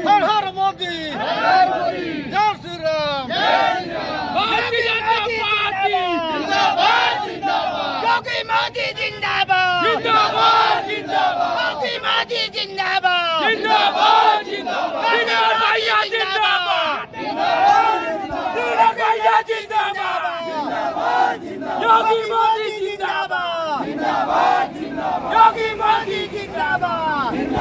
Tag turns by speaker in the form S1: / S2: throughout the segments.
S1: हर हर मोदी, जय श्री राम।
S2: भारतीय जनता पार्टी जिंदाबाद जिंदाबाद, योगी मोदी जिंदाबाद जिंदाबाद जिंदाबाद, योगी मोदी जिंदाबाद जिंदाबाद जिंदाबाद, भैया जिंदाबाद भैया जिंदाबाद, योगी मोदी जिंदाबाद जिंदाबाद जिंदाबाद, योगी मोदी जिंदाबाद।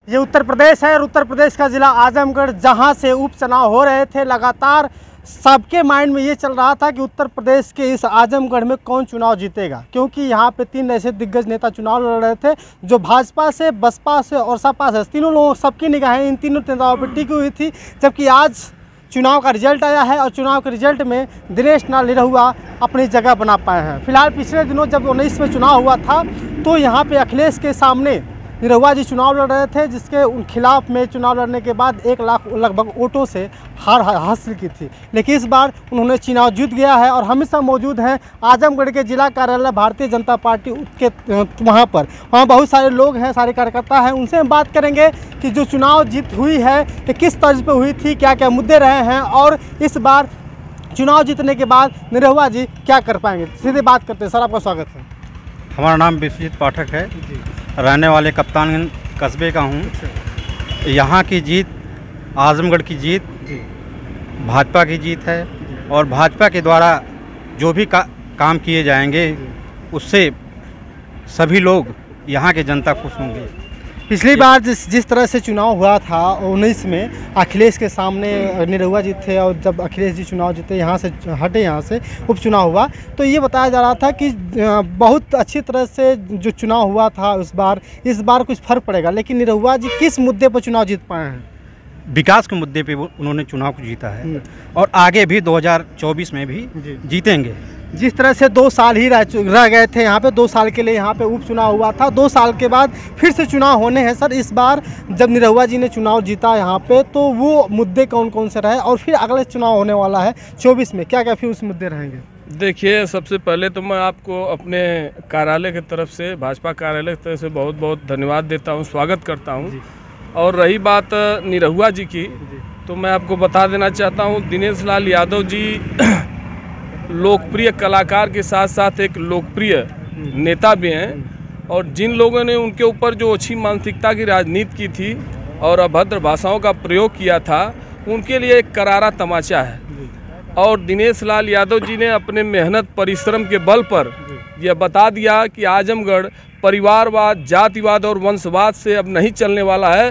S3: ये उत्तर प्रदेश है और उत्तर प्रदेश का ज़िला आजमगढ़, जहां से उपचुनाव हो रहे थे। लगातार सबके माइंड में ये चल रहा था कि उत्तर प्रदेश के इस आजमगढ़ में कौन चुनाव जीतेगा, क्योंकि यहाँ पे 3 ऐसे दिग्गज नेता चुनाव लड़ रहे थे जो भाजपा से, बसपा से और सपा से, तीनों लोगों सबकी निगाहें इन तीनों नेताओं पर टिकी हुई थी। जबकि आज चुनाव का रिजल्ट आया है और चुनाव के रिजल्ट में दिनेश निरहुआ अपनी जगह बना पाए हैं। फिलहाल पिछले दिनों जब 19 में चुनाव हुआ था तो यहाँ पे अखिलेश के सामने निरहुआ जी चुनाव लड़ रहे थे, जिसके उन खिलाफ में चुनाव लड़ने के बाद 1 लाख लगभग वोटों से हार हासिल की थी। लेकिन इस बार उन्होंने चुनाव जीत गया है और हम सब मौजूद हैं आजमगढ़ के जिला कार्यालय भारतीय जनता पार्टी के वहाँ बहुत सारे लोग हैं, सारे कार्यकर्ता हैं। उनसे हम बात करेंगे कि जो चुनाव जीत हुई है ये किस तर्ज पर हुई थी, क्या क्या मुद्दे रहे हैं और इस बार चुनाव जीतने के बाद निरहुआ जी क्या कर पाएंगे। सीधे बात करते हैं। सर, आपका स्वागत है।
S4: हमारा नाम विश्वजीत पाठक है, रहने वाले कप्तानगंज कस्बे का हूँ। यहाँ की जीत, आजमगढ़ की जीत भाजपा की जीत है और भाजपा के द्वारा जो भी काम किए जाएंगे उससे सभी लोग यहाँ के जनता खुश होंगे।
S3: पिछली बार जिस तरह से चुनाव हुआ था 19 में अखिलेश के सामने निरहुआ जी थे और जब अखिलेश जी चुनाव जीते, यहाँ से हटे, यहाँ से उपचुनाव हुआ, तो ये बताया जा रहा था कि बहुत अच्छी तरह से जो चुनाव हुआ था इस बार कुछ फर्क पड़ेगा। लेकिन निरहुआ जी किस मुद्दे पर चुनाव जीत पाए हैं?
S4: विकास के मुद्दे पे उन्होंने चुनाव को जीता है और आगे भी 2024 में भी जीतेंगे।
S3: जिस तरह से 2 साल ही रह गए थे यहाँ पे, 2 साल के लिए यहाँ पे उपचुनाव हुआ था, 2 साल के बाद फिर से चुनाव होने हैं। सर, इस बार जब निरहुआ जी ने चुनाव जीता यहाँ पे तो वो मुद्दे कौन कौन से रहे और फिर अगले चुनाव होने वाला है 24 में, क्या क्या फिर उस मुद्दे रहेंगे?
S5: देखिए, सबसे पहले तो मैं आपको अपने कार्यालय की तरफ से, भाजपा कार्यालय की तरफ से बहुत बहुत धन्यवाद देता हूँ, स्वागत करता हूँ। और रही बात निरहुआ जी की, तो मैं आपको बता देना चाहता हूँ दिनेश लाल यादव जी लोकप्रिय कलाकार के साथ साथ एक लोकप्रिय नेता भी हैं और जिन लोगों ने उनके ऊपर जो अच्छी मानसिकता की राजनीति की थी और अभद्र भाषाओं का प्रयोग किया था, उनके लिए एक करारा तमाचा है। और दिनेश लाल यादव जी ने अपने मेहनत परिश्रम के बल पर यह बता दिया कि आजमगढ़ परिवारवाद, जातिवाद और वंशवाद से अब नहीं चलने वाला है।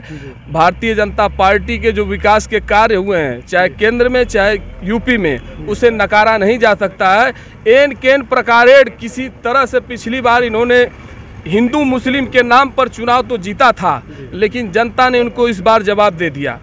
S5: भारतीय जनता पार्टी के जो विकास के कार्य हुए हैं, चाहे केंद्र में चाहे यूपी में, उसे नकारा नहीं जा सकता है। एन केन प्रकारेण किसी तरह से पिछली बार इन्होंने हिंदू मुस्लिम के नाम पर चुनाव तो जीता था, लेकिन जनता ने उनको इस बार जवाब दे दिया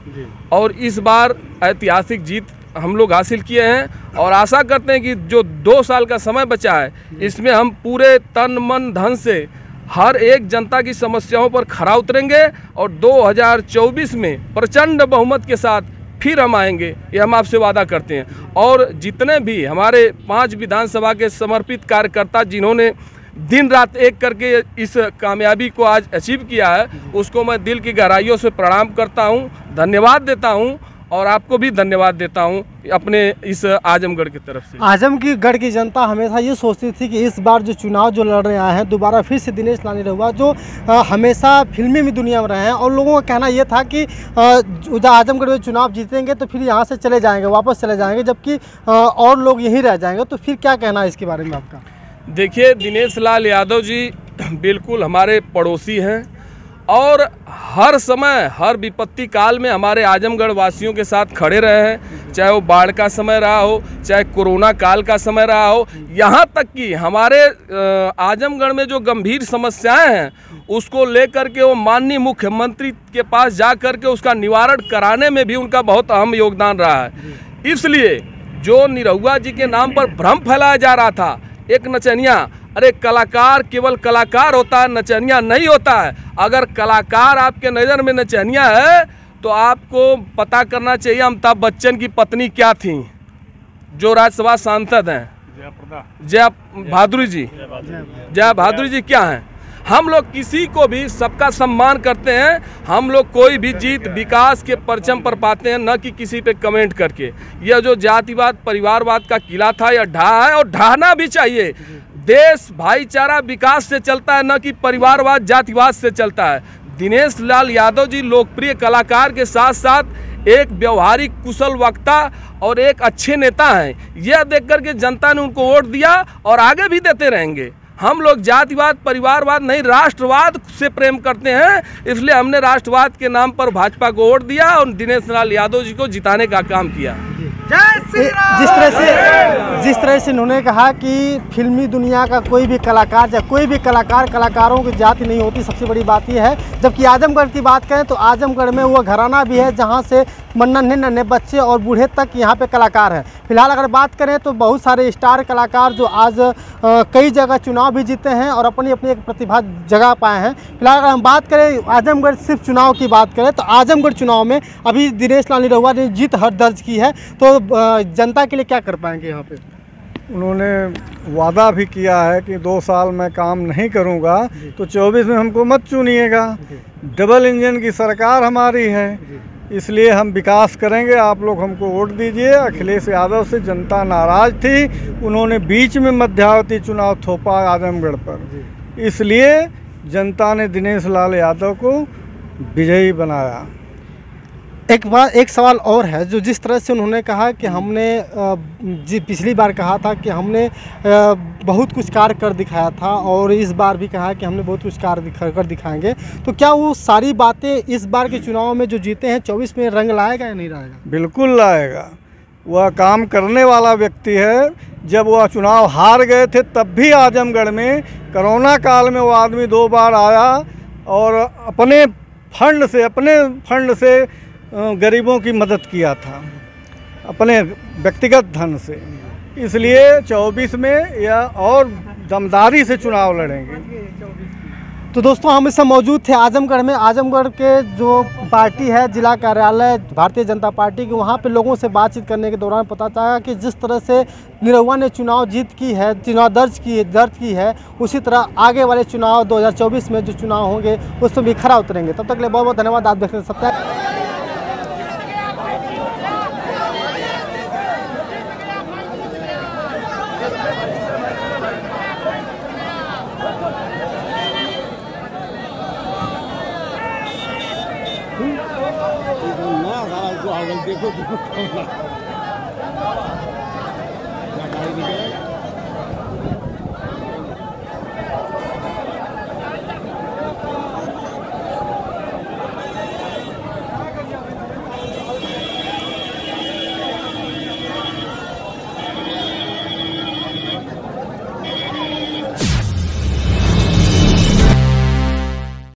S5: और इस बार ऐतिहासिक जीत हम लोग हासिल किए हैं और आशा करते हैं कि जो 2 साल का समय बचा है इसमें हम पूरे तन मन धन से हर एक जनता की समस्याओं पर खरा उतरेंगे और 2024 में प्रचंड बहुमत के साथ फिर हम आएंगे, ये हम आपसे वादा करते हैं। और जितने भी हमारे 5 विधानसभा के समर्पित कार्यकर्ता जिन्होंने दिन रात एक करके इस कामयाबी को आज अचीव किया है, उसको मैं दिल की गहराइयों से प्रणाम करता हूँ, धन्यवाद देता हूँ और आपको भी धन्यवाद देता हूं अपने इस आजमगढ़ की तरफ से।
S3: आजमगढ़ की जनता हमेशा ये सोचती थी कि इस बार जो चुनाव जो लड़ रहे हैं दोबारा फिर से दिनेश लाल निरहुआ जो हमेशा फिल्मी में दुनिया में रहे हैं और लोगों का कहना यह था कि आजमगढ़ में चुनाव जीतेंगे तो फिर यहाँ से चले जाएंगे, वापस चले जाएंगे, जबकि और लोग यहीं रह जाएंगे। तो फिर क्या कहना है इसके बारे में आपका?
S5: देखिए, दिनेश लाल यादव जी बिल्कुल हमारे पड़ोसी हैं और हर समय हर विपत्ति काल में हमारे आजमगढ़ वासियों के साथ खड़े रहे हैं, चाहे वो बाढ़ का समय रहा हो, चाहे कोरोना काल का समय रहा हो, यहाँ तक कि हमारे आजमगढ़ में जो गंभीर समस्याएं हैं उसको लेकर के वो माननीय मुख्यमंत्री के पास जा कर के उसका निवारण कराने में भी उनका बहुत अहम योगदान रहा है। इसलिए जो निरहुआ जी के नाम पर भ्रम फैलाया जा रहा था, एक नचनिया, अरे कलाकार केवल कलाकार होता है, नचनिया नहीं होता है। अगर कलाकार आपके नज़र में नचनिया है तो आपको पता करना चाहिए अमिताभ बच्चन की पत्नी क्या थी, जो राज्यसभा सांसद हैं। जया भादुरी जी, जया भादुरी जी क्या हैं? हम लोग किसी को भी सबका सम्मान करते हैं। हम लोग कोई भी जीत विकास के परचम पर पाते हैं, न कि किसी पे कमेंट करके। यह जो जातिवाद परिवारवाद का किला था यह ढहा है और ढहना भी चाहिए। देश भाईचारा विकास से चलता है, न कि परिवारवाद जातिवाद से चलता है। दिनेश लाल यादव जी लोकप्रिय कलाकार के साथ साथ एक व्यवहारिक कुशल वक्ता और एक अच्छे नेता हैं। यह देख कर के जनता ने उनको वोट दिया और आगे भी देते रहेंगे। हम लोग जातिवाद परिवारवाद नहीं, राष्ट्रवाद से प्रेम करते हैं, इसलिए हमने राष्ट्रवाद के नाम पर भाजपा को वोट दिया और दिनेश लाल यादव जी को जिताने का काम किया।
S3: जिस तरह से इन्होंने कहा कि फिल्मी दुनिया का कोई भी कलाकार या कोई भी कलाकारों की जाति नहीं होती, सबसे बड़ी बात यह है। जबकि आजमगढ़ की बात करें तो आजमगढ़ में वो घराना भी है जहां से नन्हे नन्हे बच्चे और बूढ़े तक यहाँ पे कलाकार हैं। फिलहाल अगर बात करें तो बहुत सारे स्टार कलाकार जो आज कई जगह चुनाव भी जीते हैं और अपनी अपनी एक प्रतिभा जगा पाए हैं। फिलहाल अगर हम बात करें आजमगढ़ सिर्फ चुनाव की बात करें तो आजमगढ़ चुनाव में अभी दिनेश लाल निरहुआ ने जीत दर्ज की है, तो जनता के लिए क्या कर पाएंगे यहाँ पे?
S6: उन्होंने वादा भी किया है कि 2 साल मैं काम नहीं करूँगा तो 24 में हमको मत चुनिएगा। डबल इंजन की सरकार हमारी है, इसलिए हम विकास करेंगे, आप लोग हमको वोट दीजिए। अखिलेश यादव से जनता नाराज़ थी, उन्होंने बीच में मध्यावधि चुनाव थोपा आजमगढ़ पर, इसलिए जनता ने दिनेश लाल यादव को विजयी बनाया।
S3: एक सवाल और है, जो जिस तरह से उन्होंने कहा कि हमने पिछली बार कहा था कि हमने बहुत कुछ कार्य कर दिखाया था और इस बार भी कहा कि हमने बहुत कुछ कार्य कर दिखाएंगे, तो क्या वो सारी बातें इस बार के चुनाव में जो जीते हैं 24 में रंग लाएगा या नहीं लाएगा?
S6: बिल्कुल लाएगा। वह काम करने वाला व्यक्ति है। जब वह चुनाव हार गए थे तब भी आजमगढ़ में कोरोना काल में वो आदमी 2 बार आया और अपने फंड से गरीबों की मदद किया था, अपने व्यक्तिगत धन से। इसलिए 24 में या और दमदारी से चुनाव लड़ेंगे।
S3: तो दोस्तों हम इस समय मौजूद थे आजमगढ़ में। आजमगढ़ के जो पार्टी है जिला कार्यालय भारतीय जनता पार्टी के, वहाँ पे लोगों से बातचीत करने के दौरान पता चला कि जिस तरह से निरहुआ ने चुनाव जीत की है, चुनाव दर्ज की है, उसी तरह आगे वाले चुनाव 2024 में जो चुनाव होंगे उसमें भी खरा उतरेंगे। तब तक के लिए बहुत बहुत धन्यवाद। आप देख रहे हैं सत्या।
S1: देखो